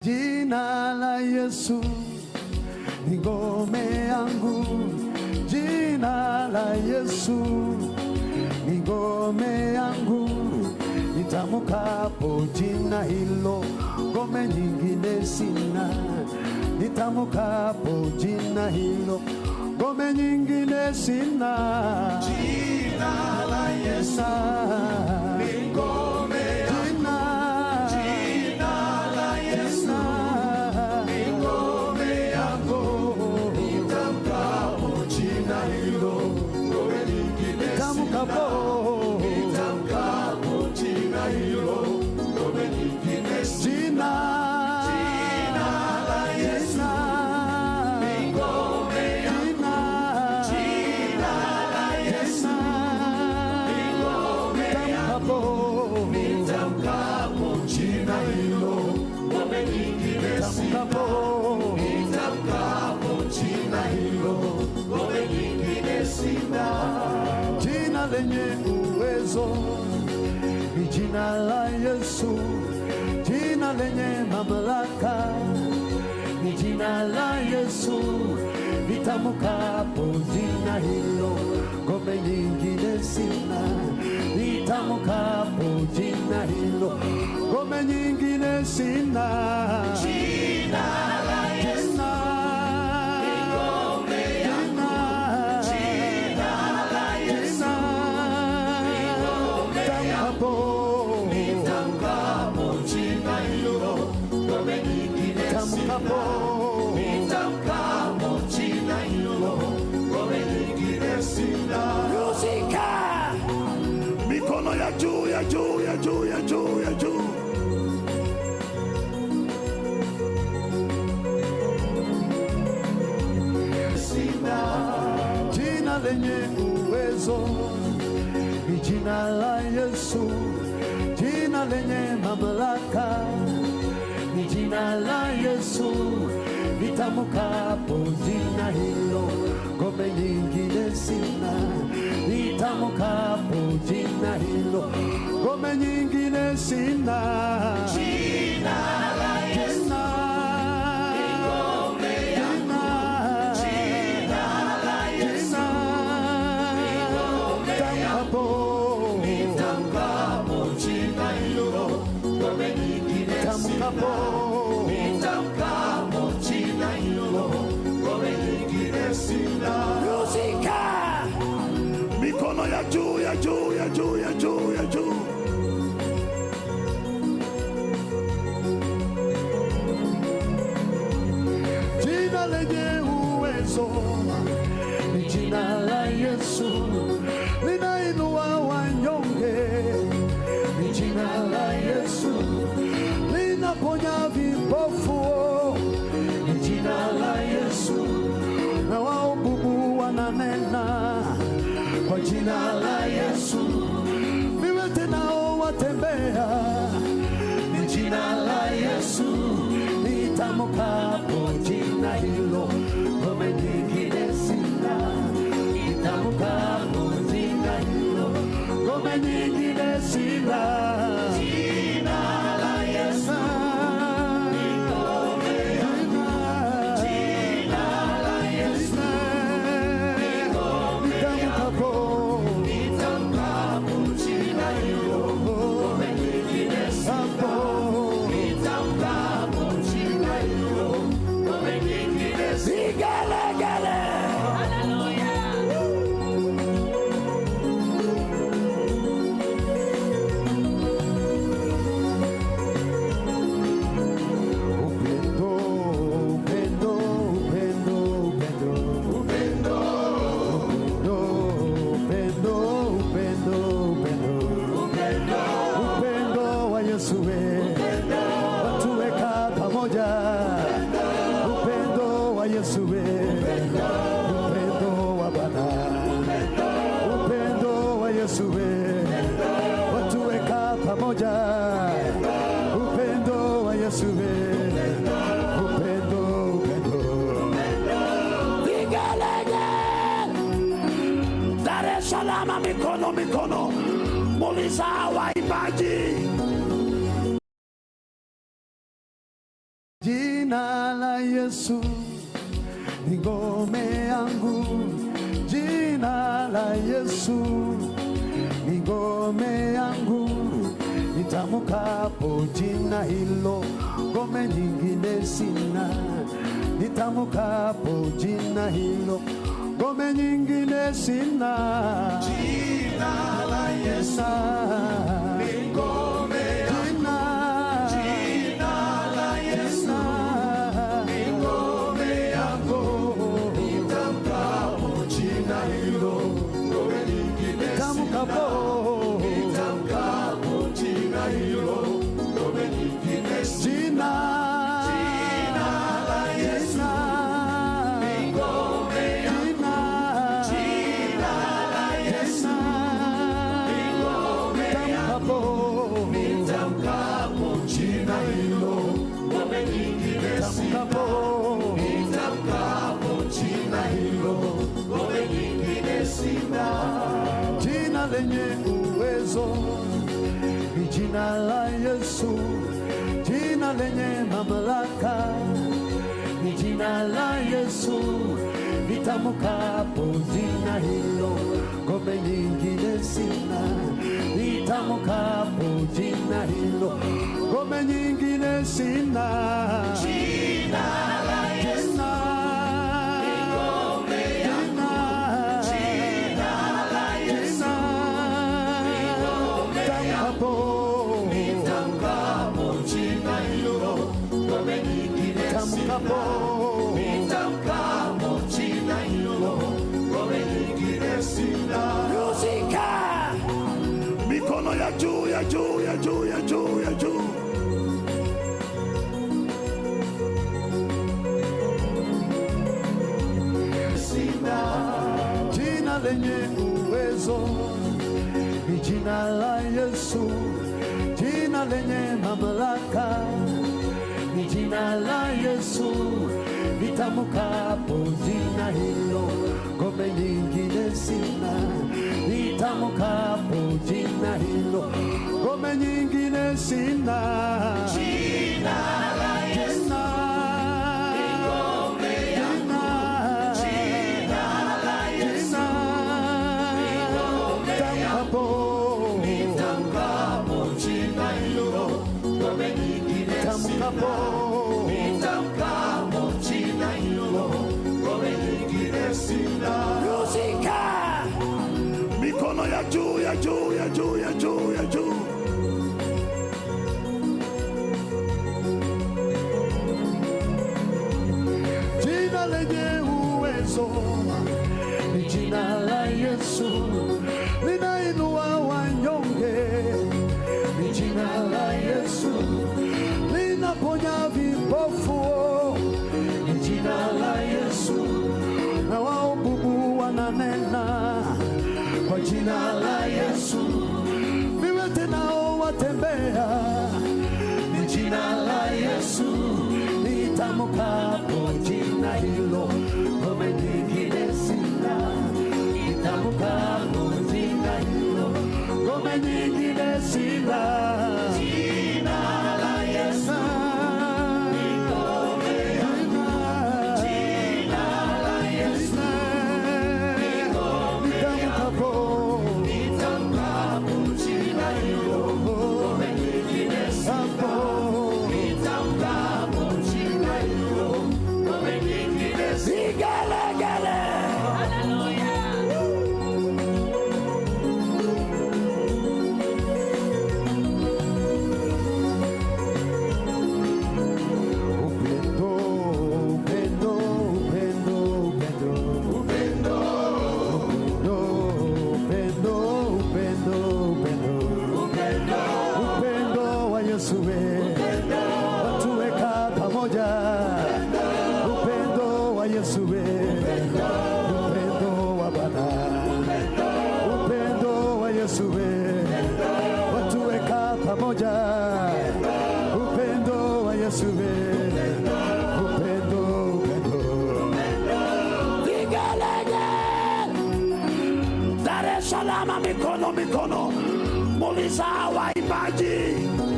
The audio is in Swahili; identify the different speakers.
Speaker 1: Jina la Yesu ni ngome yangu, jina la Yesu ni ngome yangu. Nitamukapo jina hilo, ngome nyingine sina. Nitamukapo jina hilo, ngome nyingine sina.
Speaker 2: Jina la Yesu ni ngome yangu, jina la Yesu ni ngome yangu. Nitamkapo jina hilo, ngome nyingine sina. Nitamkapo jina hilo, ngome nyingine sina.
Speaker 1: Jina lenye uwezo ni jina la Yesu, jina lenye mamlaka ni jina la Yesu. Nitamukapo jina hilo, ngome nyingine sina. Nitamukapo jina hilo, ngome nyingine sina.
Speaker 2: Jina la Yesu
Speaker 1: Musika, mikono ya juu ya juu ya juu ya juu ya juu. Jina lenye uwezo ni jina la Yesu, jina lenye mamlaka ni jina la Yesu. Nitamukapo jina hilo, ngome nyingine sina. Nitamukapo jina hilo, ngome nyingine sina.
Speaker 2: Jina la Yesu ni ngome yangu, jina la Yesu ni ngome yangu. Nitamkapo jina hilo, ngome nyingine sina. Nitamkapo jina hilo, ngome nyingine sina.
Speaker 1: Musika, mikono ya juu ya juu ya juu ya juu ya juu. Jina lenye uwezo ni jina la Yesu, linainua wanyonge ni jina la Yesu, linaponya vipofu ni jina la Yesu, na waumbu wananena kwa jina la Yesu, viwete nao watembea ni jina la Yesu. Nitamukapo jina hilo, ngome nyingine sina. Nitamukapo jina hilo, ngome nyingine sina.
Speaker 2: Jina la Yesu ni ngome yangu, jina la Yesu ni ngome yangu. Nitamkapo jina hilo, ngome nyingine sina. Nitamkapo jina hilo, ngome nyingine sina.
Speaker 1: Watuweka pamoja, upendo wa Yesu, upendo wa Bwana, upendo wa Yesu, watuweka pamoja, upendo wa Yesu, upendo, upendo. Vigelegele, Dar es Salaam, mikono mikono, muliza waimbaji. Jina la Yesu ni ngome yangu, jina la Yesu ni ngome yangu. Nitamukapo jina hilo, ngome nyingine sina. Nitamukapo jina hilo, ngome nyingine sina.
Speaker 2: Jina la Yesu ni ngome yangu, jina la Yesu ni ngome yangu. Nitamkapo jina hilo, ngome nyingine sina. Nitamkapo jina hilo, ngome nyingine sina. Jina la Yesu ni ngome yangu, jina la Yesu ni ngome yangu. Nitamkapo jina hilo, ngome nyingine sina. Nitamkapo jina hilo, ngome nyingine sina.
Speaker 1: Jina lenye uwezo ni jina la Yesu, jina lenye mamlaka ni jina la Yesu. Nitamukapo jina hilo, ngome nyingine sina. Nitamukapo jina hilo, ngome nyingine sina.
Speaker 2: Jina la Yesu ni ngome yangu, jina la Yesu ni ngome yangu. Nitamkapo jina hilo, ngome nyingine sina. Nitamkapo jina hilo, ngome nyingine sina.
Speaker 1: Musika, mikono ya juu ya juu ya juu ya juu ya juu. Jina lenye uwezo ni jina la Yesu, jina lenye mamlaka ni jina la Yesu. Nitamukapo jina hilo, ngome nyingine sina. Nitamukapo jina hilo, ngome nyingine sina.
Speaker 2: Jina la Yesu ni ngome yangu, jina la Yesu ni ngome yangu. Nitamkapo jina hilo, ngome nyingine sina. Nitamkapo jina hilo, ngome nyingine sina.
Speaker 1: Musika, mikono ya juu ya juu ya juu ya juu ya juu. Jina lenye uwezo ni jina la Yesu, linainua wanyonge ni jina la Yesu, linaponya vipofu ni jina la Yesu, na waobubu wananena kwa jina la Yesu, viwete nao watembea ni jina la Yesu. Nitamukapo jina hilo, ngome nyingine sina. Nitamukapo jina hilo, ngome nyingine sina.
Speaker 2: Jina la Yesu ni ngome yangu, jina la Yesu ni ngome yangu. Nitamkapo jina hilo, ngome nyingine sina. Nitamkapo jina hilo, ngome nyingine sina. Dar es Salaam, mikono, muliza waimbaji.